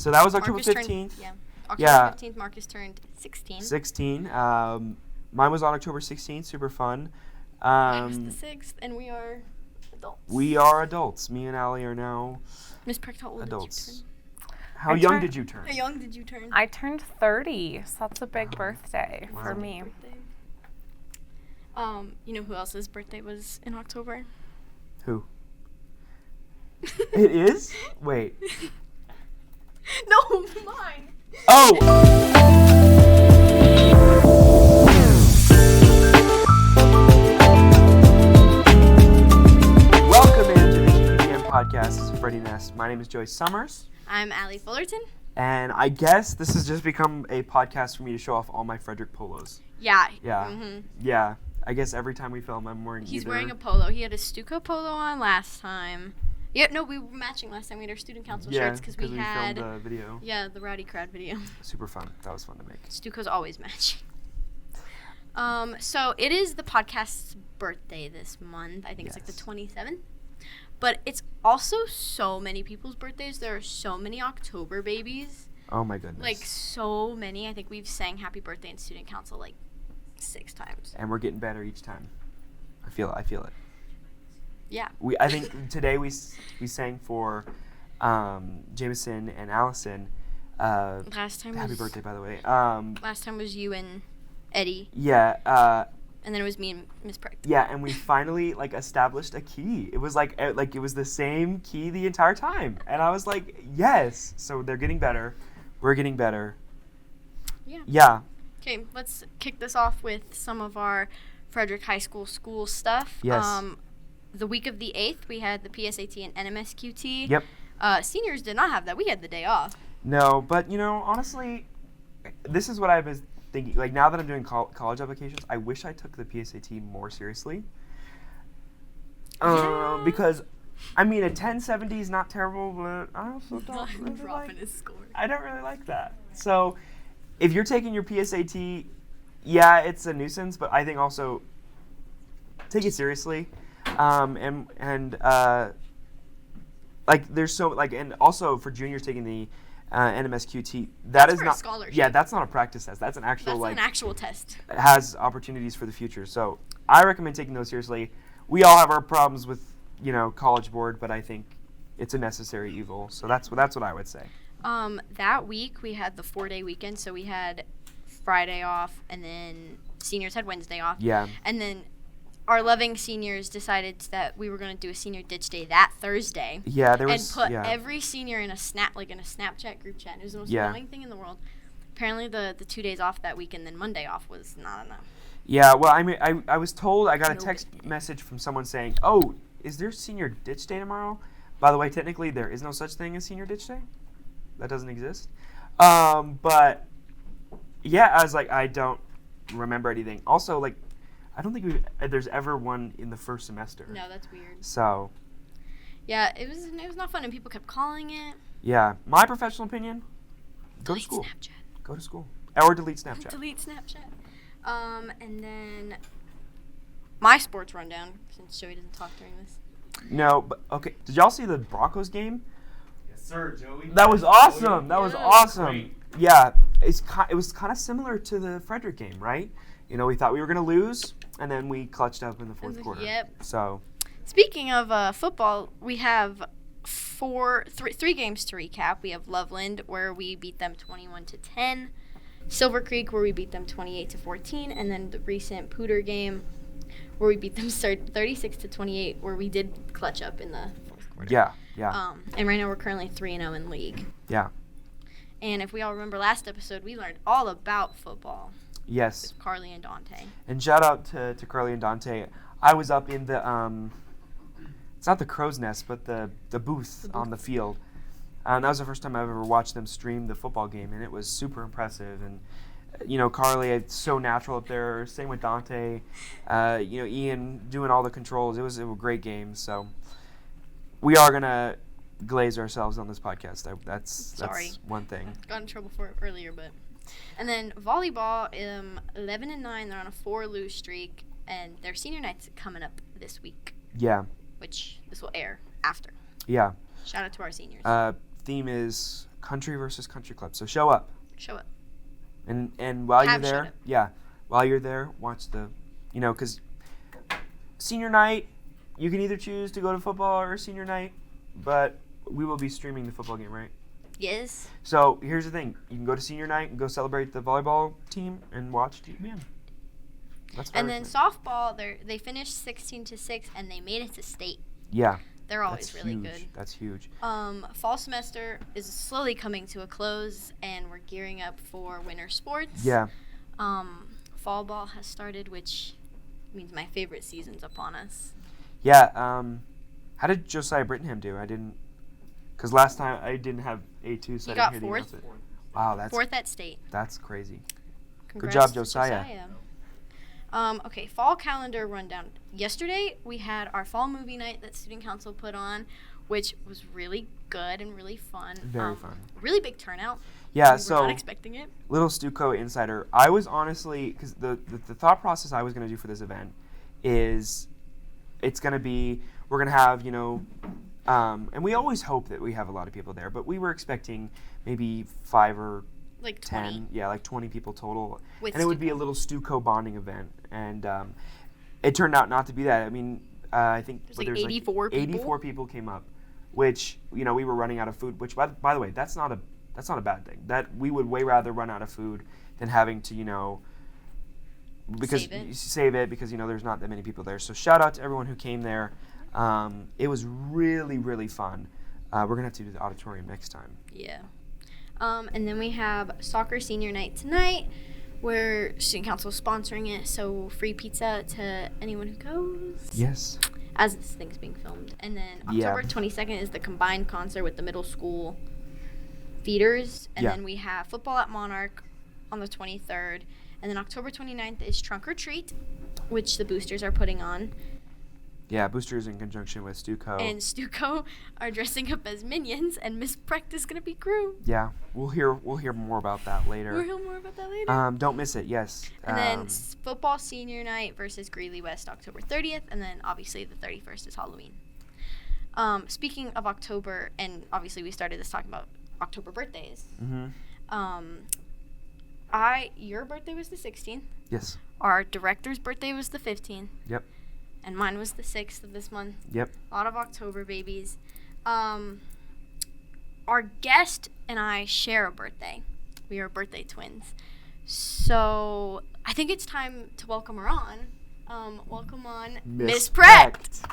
So that was October 15th. October 15th, Marcus turned 16. 16. Mine was on October 16th. Super fun. Mine was the 6th, and we are adults. We are adults. Me and Alli are now Miss Precht, how old adults. did you turn? How young did you turn? How young did you turn? I turned 30, so that's a big birthday for me. You know who else's birthday was in October? Who? It is? Wait. No, mine. Oh! Welcome into the GEBN podcast. This is Freddy Nest. My name is Joyce Summers. I'm Alli Fullerton. And I guess this has just become a podcast for me to show off all my Frederick polos. Yeah. Yeah. Mm-hmm. Yeah. I guess every time we film, I'm wearing He's either. wearing a polo. He had a Stuco polo on last time. Yeah, no, we were matching last time. We had our student council shirts because we had filmed the video. Yeah, the Rowdy Crowd video. Super fun. That was fun to make. Stuco's always matching. So it is the podcast's birthday this month. I think it's like the 27th. But it's also so many people's birthdays. There are so many October babies. Oh my goodness. Like so many. I think we've sang happy birthday in student council like 6 times. And we're getting better each time. I feel it. Yeah. I think today we sang for Jameson and Allison. Last time happy birthday, by the way. Last time was you and Eddie. Yeah. And then it was me and Miss Precht. Yeah, and we finally established a key. It was like it was the same key the entire time, and I was like, yes. So they're getting better. We're getting better. Yeah. Yeah. Okay, let's kick this off with some of our Frederick High School stuff. Yes. The week of the 8th, we had the PSAT and NMSQT. Yep. Seniors did not have that. We had the day off. No, but honestly, this is what I was thinking. Like now that I'm doing college applications, I wish I took the PSAT more seriously. Because, I mean, a 1070 is not terrible, but I also don't really dropping his score. I don't really like that. So, if you're taking your PSAT, yeah, it's a nuisance, but I think also take it seriously. There's so and also for juniors taking the NMSQT, that's for not a scholarship. Yeah, that's not a practice test. That's an actual That's an actual test. It has opportunities for the future. So I recommend taking those seriously. We all have our problems with College Board, but I think it's a necessary evil. So that's what I would say. That week we had the 4-day weekend, so we had Friday off, and then seniors had Wednesday off. Yeah. And then our loving seniors decided that we were going to do a senior ditch day that Thursday. Yeah, there was. And put every senior in a Snapchat group chat. It was the most annoying thing in the world. Apparently, the 2 days off that week and then Monday off was not enough. Yeah, well, I mean, I was told, I got a text message from someone saying, "Oh, is there senior ditch day tomorrow?" By the way, technically, there is no such thing as senior ditch day. That doesn't exist. But yeah, I was like, I don't remember anything. Also, I don't think there's ever one in the first semester. No, that's weird. So. Yeah, it was not fun, and people kept calling it. Yeah, my professional opinion: go to school. Snapchat. Go to school, or delete Snapchat. Delete Snapchat. And then my sports rundown, since Joey doesn't talk during this. No, but okay. Did y'all see the Broncos game? Yes, sir, Joey. That was awesome. That was awesome. Great. Yeah, it was kind of similar to the Frederick game, right? We thought we were going to lose, and then we clutched up in the fourth quarter. Yep. So. Speaking of football, we have three games to recap. We have Loveland, where we beat them 21-10. Silver Creek, where we beat them 28-14, and then the recent Pooter game, where we beat them 36-28, where we did clutch up in the fourth quarter. Yeah. And right now we're currently 3-0 in league. Yeah. And if we all remember last episode, we learned all about football. Yes. With Carly and Dante. And shout out to Carly and Dante. I was up in the it's not the crow's nest, but the booth on the field. That was the first time I've ever watched them stream the football game, and it was super impressive. And Carly, it's so natural up there. Same with Dante. Ian doing all the controls. It was a great game. So we are gonna glaze ourselves on this podcast. That's one thing. Got in trouble for it earlier, but. And then volleyball, 11-9. They're on a 4-lose streak, and their senior night's coming up this week. Yeah. Which this will air after. Yeah. Shout out to our seniors. Theme is country versus country club. So show up. Show up. And while Have you're showed there, up. yeah, while you're there, watch the, because senior night, you can either choose to go to football or senior night, but we will be streaming the football game, right? Yes. So here's the thing: you can go to senior night and go celebrate the volleyball team and watch GEBN. That's And then softball, they finished 16-6, and they made it to state. Yeah. They're always That's really huge. good. That's huge. Fall semester is slowly coming to a close, and we're gearing up for winter sports. Yeah. Fall ball has started, which means my favorite season's upon us. Yeah. How did Josiah Brittenham do? I didn't, because last time I didn't have A2, so He I got didn't hear the fourth. announcement. Wow, that's 4th at state. That's crazy. Congrats Good job, to Josiah. Okay, fall calendar rundown. Yesterday, we had our fall movie night that Student Council put on, which was really good and really fun. Very fun. Really big turnout. Yeah, We so were not expecting it. little Stuco insider. I was honestly, because the thought process I was going to do for this event is it's going to be, we're going to have, and we always hope that we have a lot of people there, but we were expecting maybe 5 or Like 10, 20. yeah, like 20 people total. With And it would be a little Stuco bonding event. And it turned out not to be that. I mean, I think There's like 84 people. 84 people came up, which, we were running out of food, which, by the way, that's not a bad thing. That we would way rather run out of food than having to, because save it because, there's not that many people there. So shout out to everyone who came there. It was really, really fun. We're going to have to do the auditorium next time. Yeah. And then we have soccer senior night tonight, where Student Council is sponsoring it, so free pizza to anyone who goes. Yes. As this thing's being filmed. And then October 22nd is the combined concert with the middle school feeders. And then we have football at Monarch on the 23rd. And then October 29th is Trunk or Treat, which the boosters are putting on. Yeah, boosters in conjunction with Stuco. And Stuco are dressing up as minions, and Miss Precht is going to be Gru. Yeah, we'll hear more about that later. We'll hear more about that later. Don't miss it. Yes. And then football senior night versus Greeley West October 30th, and then obviously the 31st is Halloween. Speaking of October, and obviously we started this talking about October birthdays. Your birthday was the 16th. Yes. Our director's birthday was the 15th. Yep. And mine was the 6th of this month. Yep. A lot of October babies. Our guest and I share a birthday. We are birthday twins. So I think it's time to welcome her on. Welcome on Miss Precht.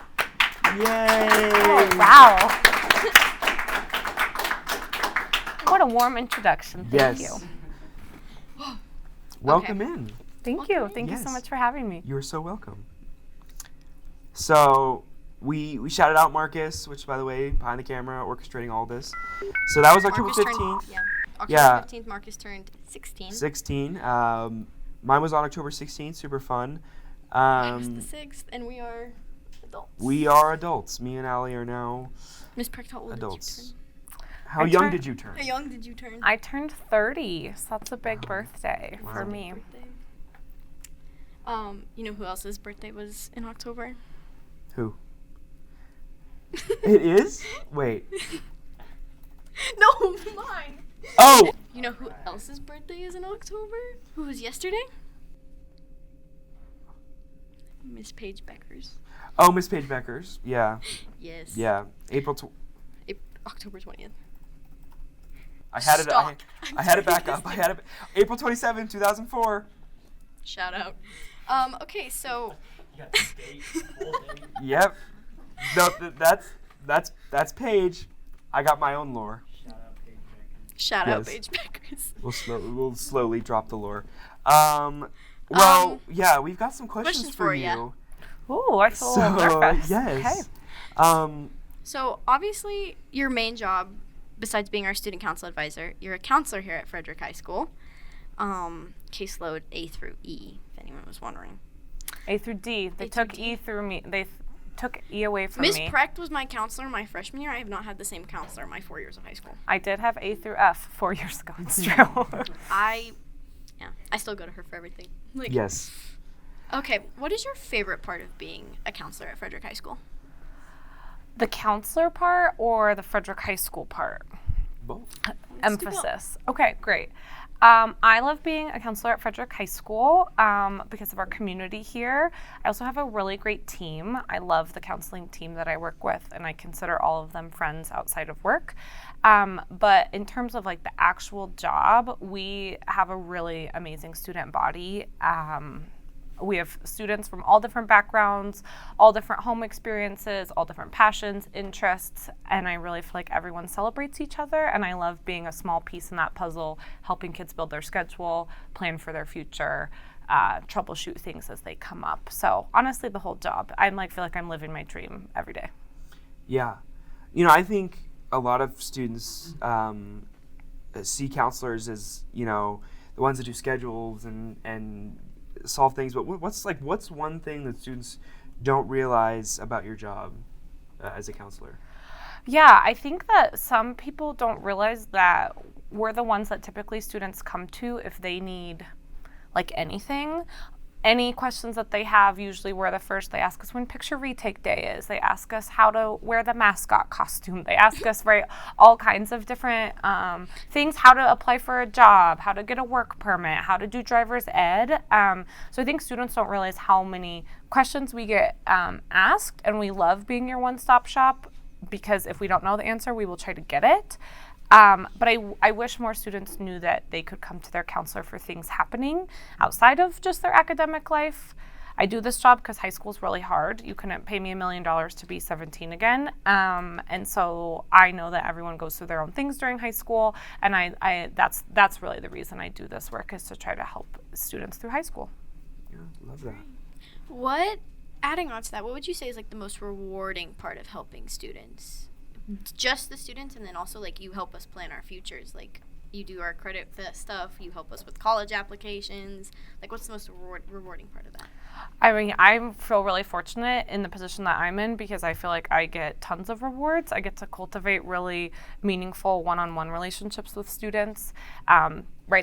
Yay! Oh, wow. What a warm introduction. Thank you. Welcome in. Thank you. Thank you so much for having me. You're so welcome. So we shouted out Marcus, which, by the way, behind the camera, orchestrating all this. So that was October 15th. October 15th, Marcus turned 16. 16. Mine was on October 16th. Super fun. Mine was the 6th, and we are adults. We are adults. Me and Alli are now Miss Precht, how old adults. did you turn? How young did you turn? How young did you turn? I turned 30, so that's a big birthday for me. You know who else's birthday was in October? Who? It is? Wait. No, mine. Oh! You know who else's birthday is in October? Who was yesterday? Miss Paige Becker's. Oh, Miss Paige Becker's. Yeah. Yes. Yeah. October 20th. I had Stop. I had it back up. I had it. April 27, 2004. Shout out. Okay, so. You got the date, full date. Yep. No, that's Paige. I got my own lore. Shout out Shout out Paige Beckers. Paige Becker's. We'll slowly drop the lore. Yeah, we've got some questions for you. Ooh, I feel a little nervous. Yes. Okay. So, obviously, your main job, besides being our student council advisor, you're a counselor here at Frederick High School. Caseload A through E, if anyone was wondering. A through D. They took E through me. They took E away from Miss me. Precht was my counselor my freshman year. I have not had the same counselor my 4 years of high school. I did have A through F 4 years ago. It's true. I still go to her for everything. Yes. Okay, what is your favorite part of being a counselor at Frederick High School? The counselor part or the Frederick High School part? both. Emphasis. Okay, great. I love being a counselor at Frederick High School because of our community here. I also have a really great team. I love the counseling team that I work with, and I consider all of them friends outside of work. But in terms of like the actual job, we have a really amazing student body. We have students from all different backgrounds, all different home experiences, all different passions, interests, and I really feel like everyone celebrates each other, and I love being a small piece in that puzzle, helping kids build their schedule, plan for their future, troubleshoot things as they come up. So honestly, the whole job, I feel like I'm living my dream every day. Yeah. You know, I think a lot of students see counselors as, you know, the ones that do schedules and solve things, but what's one thing that students don't realize about your job as a counselor? Yeah, I think that some people don't realize that we're the ones that typically students come to if they need like anything. Any questions that they have, usually we're the first. They ask us when picture retake day is. They ask us how to wear the mascot costume. They ask us all kinds of different things, how to apply for a job, how to get a work permit, how to do driver's ed. So I think students don't realize how many questions we get asked, and we love being your one-stop shop because if we don't know the answer, we will try to get it. But I wish more students knew that they could come to their counselor for things happening outside of just their academic life. I do this job because high school is really hard. You couldn't pay me $1 million to be 17 again. And so I know that everyone goes through their own things during high school. And that's really the reason I do this work, is to try to help students through high school. Yeah, love that. Adding on to that, what would you say is like the most rewarding part of helping students? Just the students, and then also like you help us plan our futures, like you do our credit stuff, you help us with college applications. Like, what's the most rewarding part of that? I mean, I feel really fortunate in the position that I'm in because I feel like I get tons of rewards. I get to cultivate really meaningful one-on-one relationships with students,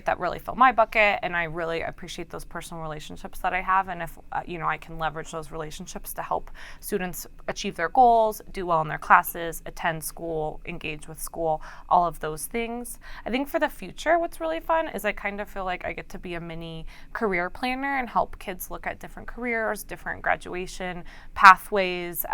that really fill my bucket, and I really appreciate those personal relationships that I have. And if I can leverage those relationships to help students achieve their goals, do well in their classes, attend school, engage with school, all of those things. I think for the future, what's really fun is I kind of feel like I get to be a mini career planner and help kids look at different careers, different graduation pathways,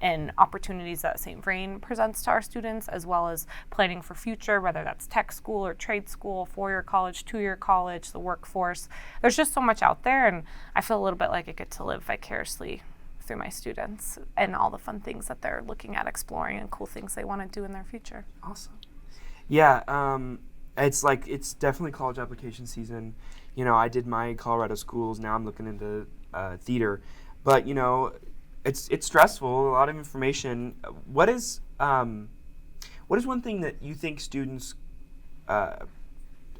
and opportunities that St. Vrain presents to our students, as well as planning for future, whether that's tech school or trade school, 4-year college, 2-year college, the workforce. There's just so much out there, and I feel a little bit like I get to live vicariously through my students and all the fun things that they're looking at exploring and cool things they want to do in their future. Awesome. Yeah, it's definitely college application season. You know, I did my Colorado schools. Now I'm looking into theater, but it's stressful. A lot of information. What is one thing that you think students a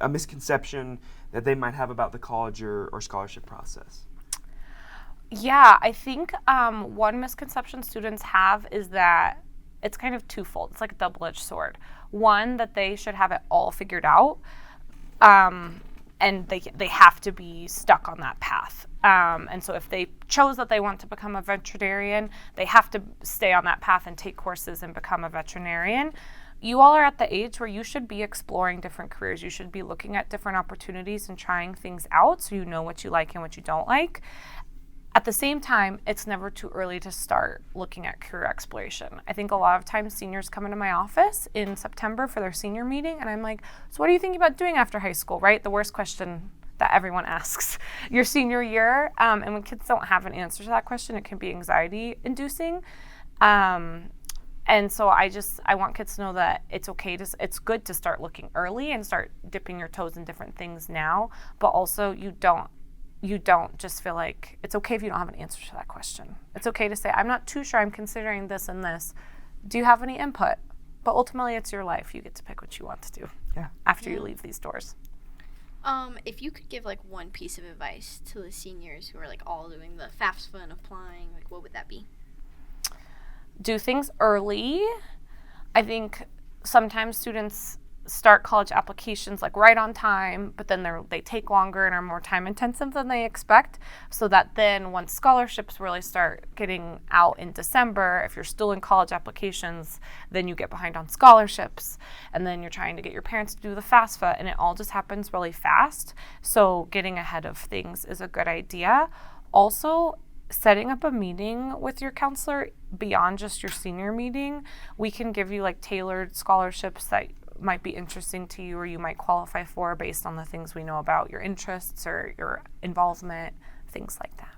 misconception that they might have about the college or scholarship process? Yeah, I think one misconception students have is that it's kind of twofold. It's like a double-edged sword. One, that they should have it all figured out, and they have to be stuck on that path. And so if they chose that they want to become a veterinarian, they have to stay on that path and take courses and become a veterinarian. You all are at the age where you should be exploring different careers. You should be looking at different opportunities and trying things out so you know what you like and what you don't like. At the same time, it's never too early to start looking at career exploration. I think a lot of times seniors come into my office in September for their senior meeting, and I'm like, so what are you thinking about doing after high school, right? The worst question that everyone asks your senior year. And when kids don't have an answer to that question, it can be anxiety-inducing. And so I want kids to know that it's good to start looking early and start dipping your toes in different things now, but also you don't just feel like it's okay if you don't have an answer to that question. It's okay to say, I'm not too sure, I'm considering this and this. Do you have any input? But ultimately, it's your life. You get to pick what you want to do after you leave these doors. If you could give like one piece of advice to the seniors who are like all doing the FAFSA and applying, like what would that be? Do things early. I think sometimes students start college applications like right on time, but then they take longer and are more time intensive than they expect, so that then once scholarships really start getting out in December, if you're still in college applications, then you get behind on scholarships, and then you're trying to get your parents to do the FAFSA, and it all just happens really fast. So getting ahead of things is a good idea. Also, setting up a meeting with your counselor beyond just your senior meeting, we can give you like tailored scholarships that might be interesting to you or you might qualify for based on the things we know about your interests or your involvement, things like that.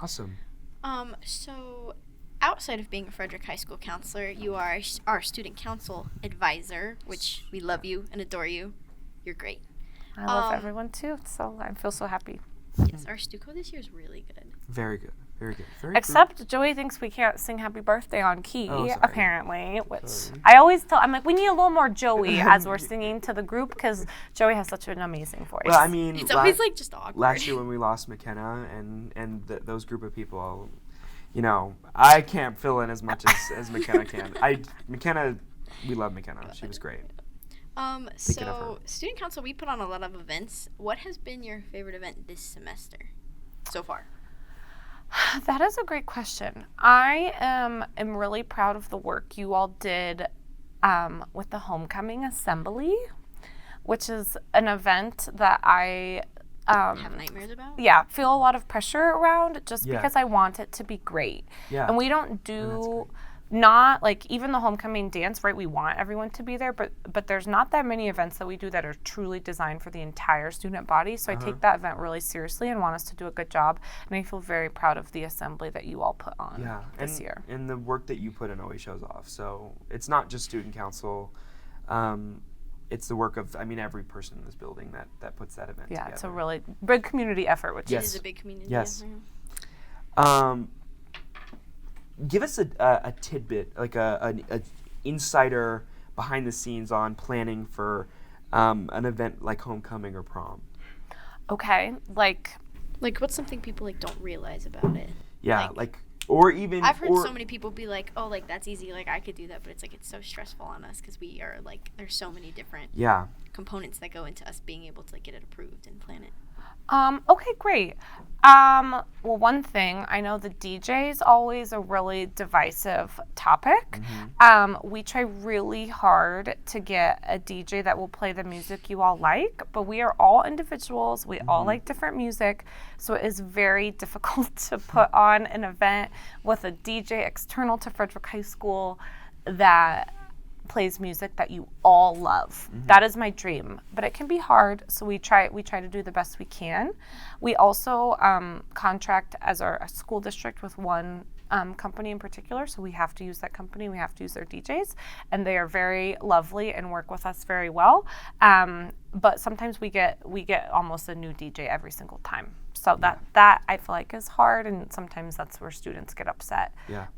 Awesome. So outside of being a Frederick High School counselor, you are our student council advisor, which we love you and adore you. You're great. I love everyone too, so I feel so happy. Yes, our Stuco this year is really good. Very good. Very good. Except Joey thinks we can't sing happy birthday on key, sorry. apparently. Which Sorry. I always tell, I'm like, we need a little more Joey as we're singing to the group because Joey has such an amazing voice. Well, I mean, It's always like just awkward. last year when we lost McKenna and those group of people, you know, I can't fill in as much as McKenna can. McKenna, we love McKenna. She was great. Thinking of her. So student council, we put on a lot of events. What has been your favorite event this semester so far? That is a great question. I am really proud of the work you all did with the homecoming assembly, which is an event that I Have nightmares about? yeah, feel a lot of pressure around just Yeah. because I want it to be great. Yeah. And we don't do not like even the homecoming dance, right? We want everyone to be there, but there's not that many events that we do that are truly designed for the entire student body. So I take that event really seriously and want us to do a good job. And I feel very proud of the assembly that you all put on this year. And the work that you put in always shows off. So it's not just student council. It's the work of, every person in this building that puts that event together. Yeah, it's a really big community effort, which It Yes. is a big community. Yes. effort. Give us a tidbit, like a insider behind the scenes on planning for an event like homecoming or prom. okay, like What's something people don't realize about it? Yeah, or even I've heard so many people be like, "Oh, that's easy. I could do that," but it's so stressful on us because we are there's so many different components that go into us being able to get it approved and plan it. Okay, great. Well, one thing, I know the DJ is always a really divisive topic. We try really hard to get a DJ that will play the music you all like, but we are all individuals. We all like different music, so it is very difficult to put on an event with a DJ external to Frederick High School that plays music that you all love. That is my dream, but it can be hard, so we try to do the best we can. We also contract as a school district with one company in particular, so we have to use that company. We have to use their DJs, and they are very lovely and work with us very well. But sometimes we get almost a new DJ every single time. So that I feel like is hard, and sometimes that's where students get upset. Yeah.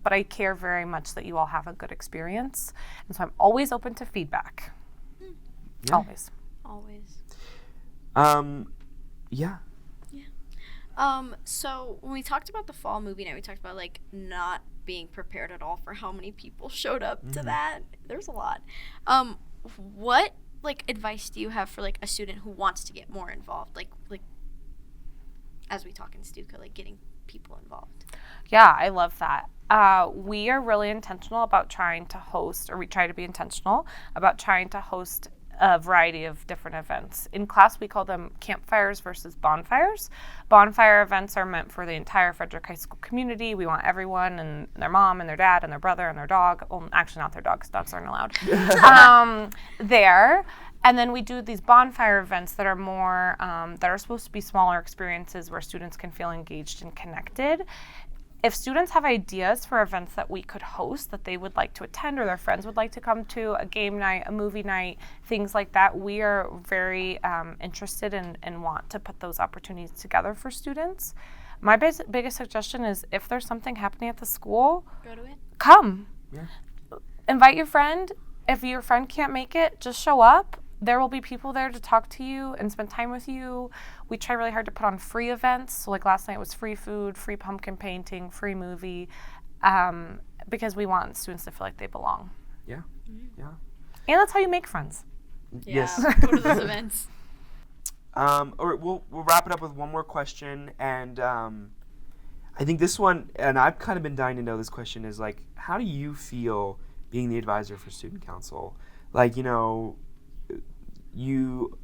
But I care very much that you all have a good experience, and so I'm always open to feedback. Yeah. Always. Yeah. So when we talked about the fall movie night, we talked about not being prepared at all for how many people showed up to that. There's a lot. What advice do you have for a student who wants to get more involved? Like as we talk in Stuka, getting people involved. Yeah, I love that. We are really intentional about trying to host, or we try to be intentional about trying to host a variety of different events. In class, we call them campfires versus bonfires. Bonfire events are meant for the entire Frederick High School community. We want everyone and their mom and their dad and their brother and their dog. Well, actually not their dog, because dogs aren't allowed. There. And then we do these bonfire events that are more, that are supposed to be smaller experiences where students can feel engaged and connected. If students have ideas for events that we could host that they would like to attend or their friends would like to come to, a game night, a movie night, things like that, we are very interested and want to put those opportunities together for students. My biggest suggestion is if there's something happening at the school, Go to it. come. Yeah. Invite your friend. If your friend can't make it, just show up. There will be people there to talk to you and spend time with you. We try really hard to put on free events. So last night was free food, free pumpkin painting, free movie, because we want students to feel like they belong. Yeah. Yeah. And that's how you make friends. Yes. Go to those events. Or we'll wrap it up with one more question, and I think this one, and I've kind of been dying to know this question, is like, how do you feel being the advisor for student council? Like, you know, you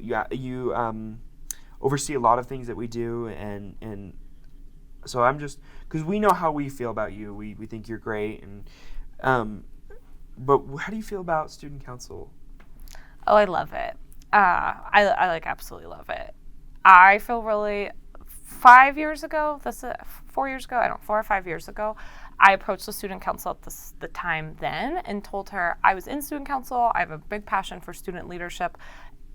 oversee a lot of things that we do, and so I'm just, because we know how we feel about you. We think you're great, and but how do you feel about student council? Oh, I love it. I like absolutely love it. I feel really 4 years ago, 4 or 5 years ago, I approached the student council at the time then and told her I was in student council. I have a big passion for student leadership.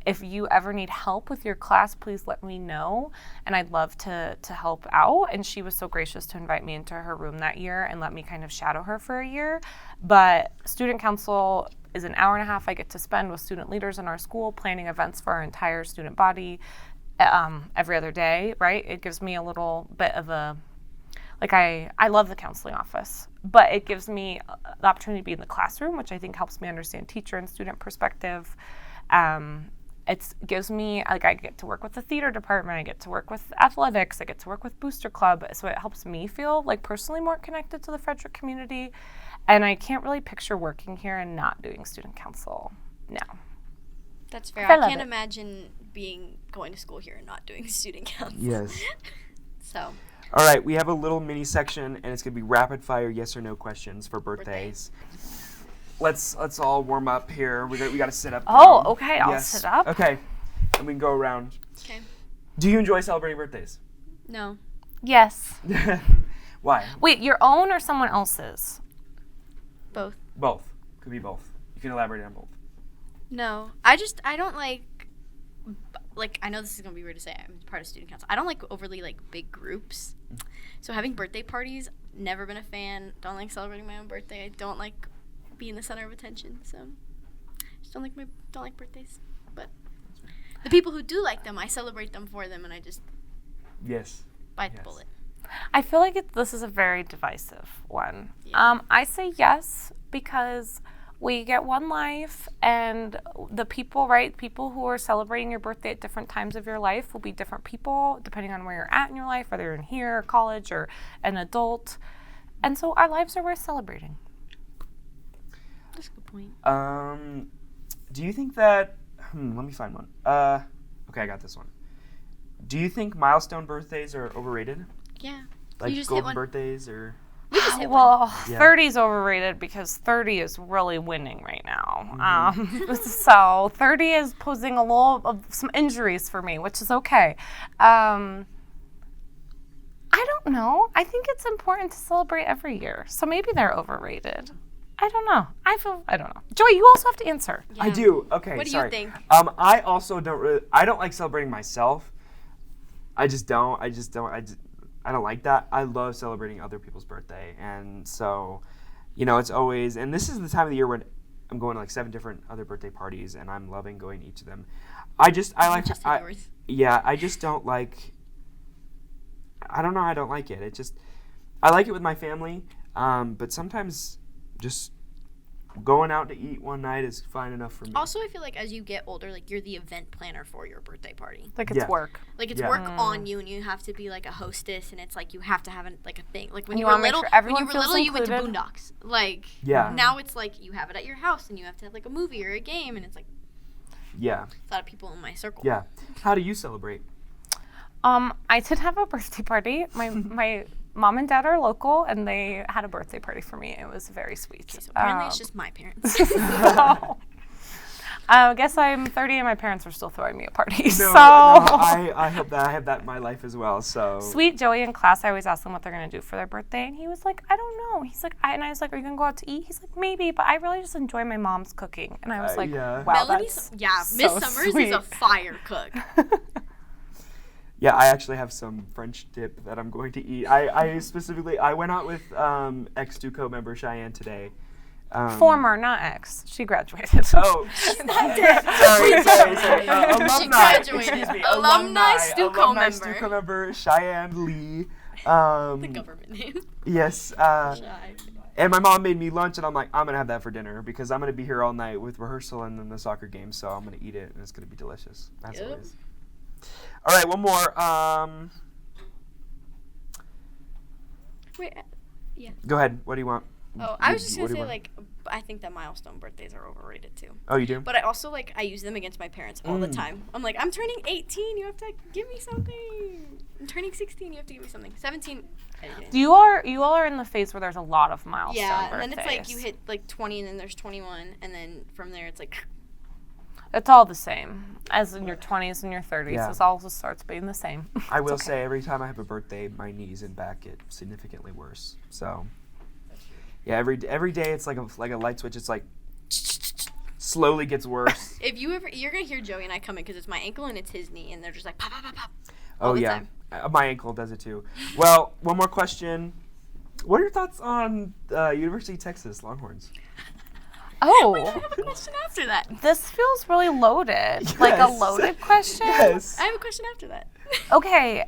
If you ever need help with your class, please let me know, and I'd love to help out. And she was so gracious to invite me into her room that year and let me kind of shadow her for a year. But student council is an hour and a half I get to spend with student leaders in our school, planning events for our entire student body every other day, right? It gives me a little bit of a, like I love the counseling office, but it gives me the opportunity to be in the classroom, which I think helps me understand teacher and student perspective. It gives me, like, I get to work with the theater department, I get to work with athletics, I get to work with Booster Club, so it helps me feel, like, personally more connected to the Frederick community, and I can't really picture working here and not doing student council now. That's fair. I I love can't it. imagine going to school here and not doing student council. Yes. So, All right, we have a little mini section, and it's gonna be rapid fire yes or no questions for birthdays. Let's all warm up here. We got to sit up. Oh, down. okay, I'll Yes. sit up. Okay, and we can go around. okay. Do you enjoy celebrating birthdays? No. Yes. Why? Wait, your own or someone else's? Both. Both. Could be both. You can elaborate on both. No. I don't like, I know this is going to be weird to say, I'm part of student council. I don't like overly, like, big groups. So having birthday parties, never been a fan. Don't like celebrating my own birthday. I don't like being the center of attention. So just don't like birthdays. But the people who do like them, I celebrate them for them, and I just Yes. bite the Yes. bullet. I feel like this is a very divisive one. Yeah. I say yes because we get one life, and the people, right? People who are celebrating your birthday at different times of your life will be different people depending on where you're at in your life, whether you're in here, college, or an adult. And so our lives are worth celebrating. That's a good point. Do you think that? Let me find one. Okay, I got this one. Do you think milestone birthdays are overrated? Yeah. Like You just hit golden one. birthdays, or? We just hit one. Well, Yeah. 30 is overrated because 30 is really winning right now. Mm-hmm. So 30 is posing a little of some injuries for me, which is okay. I don't know. I think it's important to celebrate every year. So maybe they're overrated. I don't know. I don't know. Joy, you also have to answer. Yeah. I do. Okay, What do sorry. you think? I also I don't like celebrating myself. I don't like that. I love celebrating other people's birthday, and so, it's always. And this is the time of the year when I'm going to like 7 different other birthday parties, and I'm loving going to each of them. I just yours. Yeah, I just don't like. I don't know. I don't like it. I like it with my family, but sometimes just going out to eat one night is fine enough for me. Also, I feel like as you get older, like, you're the event planner for your birthday party. Like it's Yeah. work. Like, it's Yeah. work on you, and you have to be like a hostess, and it's like you have to have a thing. Like when You you were wanna make little, sure everyone you feels went to included. Boondocks. Like Yeah. now it's like you have it at your house, and you have to have like a movie or a game, and it's like Yeah, a lot of people in my circle. yeah. How do you celebrate? I did have a birthday party. My mom and dad are local, and they had a birthday party for me. It was very sweet. So apparently it's just my parents. So, I guess I'm 30 and my parents are still throwing me a party. I hope that I have that in my life as well. So Sweet Joey in class, I always ask them what they're going to do for their birthday, and he was like, I don't know. He's like, and I was like, are you going to go out to eat? He's like, maybe, but I really just enjoy my mom's cooking. And I was like, yeah. wow, Miss that's Summers sweet. is a fire cook. Yeah, I actually have some French dip that I'm going to eat. I went out with ex-Duco member Cheyenne today. Former, not ex. She graduated. Oh, sorry. Alumni. She graduated. Excuse me, Alumni Stuco alumni member. Stuco member Cheyenne Lee. The government name. Yes. Shy. And my mom made me lunch, and I'm like, I'm going to have that for dinner because I'm going to be here all night with rehearsal and then the soccer game, so I'm going to eat it, and it's going to be delicious. That's what it is. All right, one more. Wait, yeah. Go ahead. What do you want? Oh, I was just What gonna do you say, want? I think that milestone birthdays are overrated too. Oh, you do? But I also I use them against my parents all the time. I'm like, I'm turning 18. You have to give me something. I'm turning 16. You have to give me something. 17. You all are in the phase where there's a lot of milestone Yeah, birthdays. and then it's like you hit 20, and then there's 21, and then from there it's like. It's all the same as in your 20s and your 30s. Yeah. It all just starts being the same. I will say every time I have a birthday, my knees and back get significantly worse. So, yeah, every day it's like a light switch. It's like slowly gets worse. If you're gonna hear Joey and I come in because it's my ankle and it's his knee, and they're just like pop pop pop pop. Oh yeah, my ankle does it too. Well, one more question. What are your thoughts on University of Texas Longhorns? Oh. Wait, I have a question after that. This feels really loaded. Yes. Like a loaded question? Yes. I have a question after that. Okay.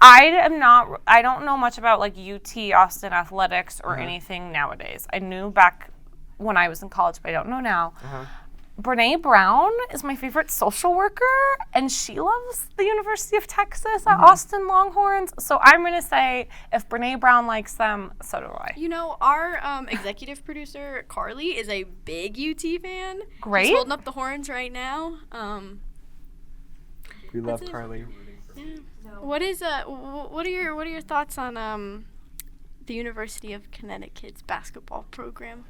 I don't know much about UT Austin athletics or anything nowadays. I knew back when I was in college, but I don't know now. Brene Brown is my favorite social worker, and she loves the University of Texas at Austin Longhorns. So I'm going to say if Brene Brown likes them, so do I. You know, our executive producer, Carly, is a big UT fan. Great. She's holding up the horns right now. We love That's it. Carly. Yeah. What are your thoughts on the University of Connecticut's basketball program?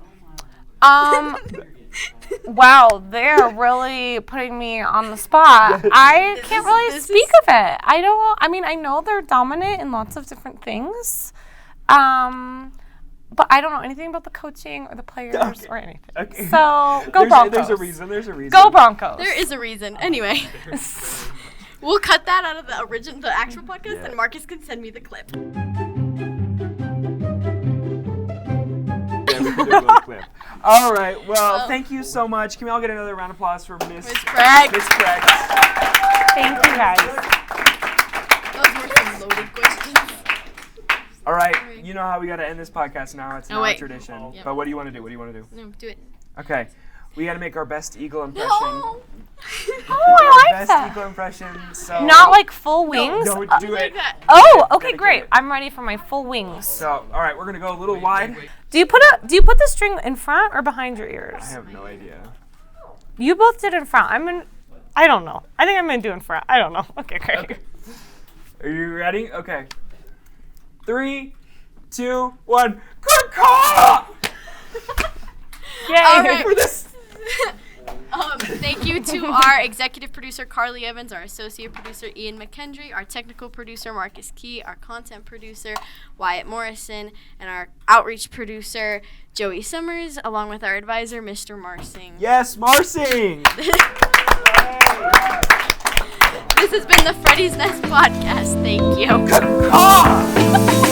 Wow, they're really putting me on the spot. I can't really speak of it. I know they're dominant in lots of different things. But I don't know anything about the coaching or the players or anything. Okay. So, go Broncos. There's a reason. Go Broncos. There is a reason. Anyway. We'll cut that out of the actual podcast, and Marcus can send me the clip. Yeah, we can do a little clip. All right. Well, thank you so much. Can we all get another round of applause for Miss Precht. Miss Precht. Thank you, guys. Those were some loaded questions. All right. You know how we got to end this podcast now. It's now a tradition. Yep. But what do you want to do? No, do it. Okay. We got to make our best eagle impression. No. I like Best that. eagle impression. So Not full wings? Don't do it. Oh, okay, Gotta great. do it. I'm ready for my full wings. So, all right, we're gonna go a little wide. Do you put the string in front or behind your I ears? have no idea. You both did in front. I don't know. I think I'm gonna do in front. I don't know. Okay, great. Okay. Are you ready? Okay. 3, 2, 1. Good call! Yay. All right. For this. Thank you to our executive producer, Carly Evans, our associate producer, Ian McKendry, our technical producer, Marcus Key, our content producer, Wyatt Morrison, and our outreach producer, Joey Summers, along with our advisor, Mr. Marsing. Yes, Marsing! This has been the Freddy's Nest podcast. Thank you. Good call!